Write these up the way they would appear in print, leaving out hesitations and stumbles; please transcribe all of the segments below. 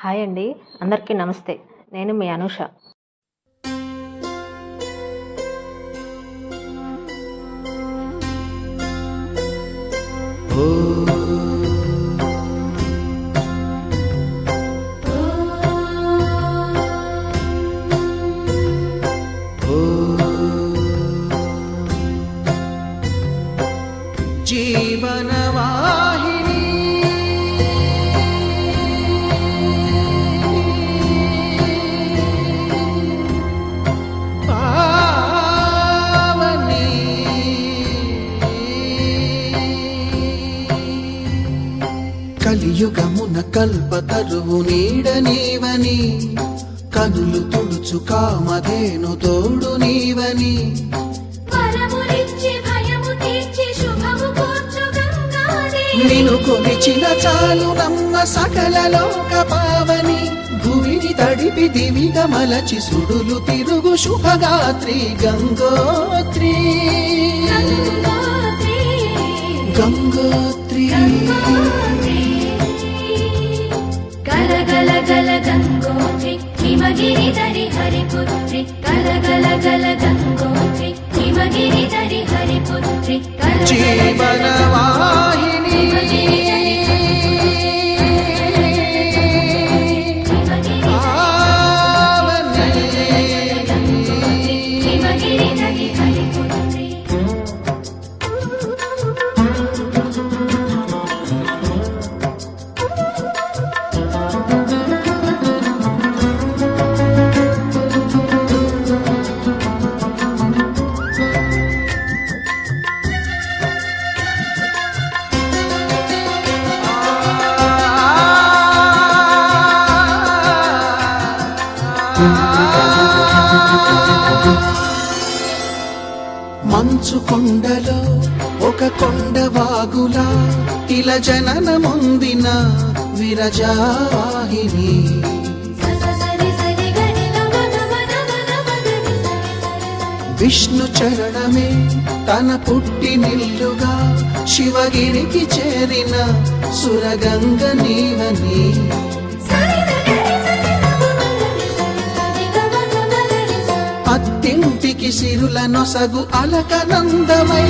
Hi అండి, అందరికీ నమస్తే. నేను మీ అనూష. జీవనవాహిని పావని కలియుగమున కల్పతరువు నీడ నీవని కనులు తుడుచు కామధేను తోడు నీవని నిను కొలిచిన చాలు నమ్మ సకల లోక పావని భూమిని తడిపి దివిగా మలచి సుడులు తిరుగు శుభగాత్రి గంగోత్రి గంగోత్రి గల గల గల గంగోత్రి హిమగిరి దరి హరిపుత్రి గల గల గల గంగోత్రి హిమగిరి దరి హరిపుత్రి జీవనవాహిని హిమగిరి దరి హరిపుత్రి మంచు కొండలో ఒక కొండ వాగులా ఇలా జననముందిన విరజావాహిని విష్ణు చరణమే తన పుట్టినిల్లుగా శివగిరికి చేరిన సురగంగ నీవని అత్తింటికి సిరుల నొసగు అలకనందమై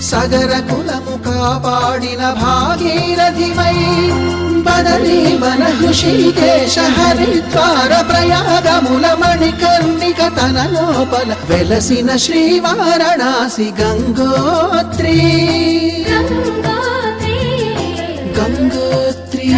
సగర కులము కాపాడిన భాగీరథివై బదరీ వన హృషికేశ హరిద్వార ప్రయాగముల మణికర్ణిక తన లోపల వెలసిన శ్రీవారణాసి గంగోత్రి గంగోత్రి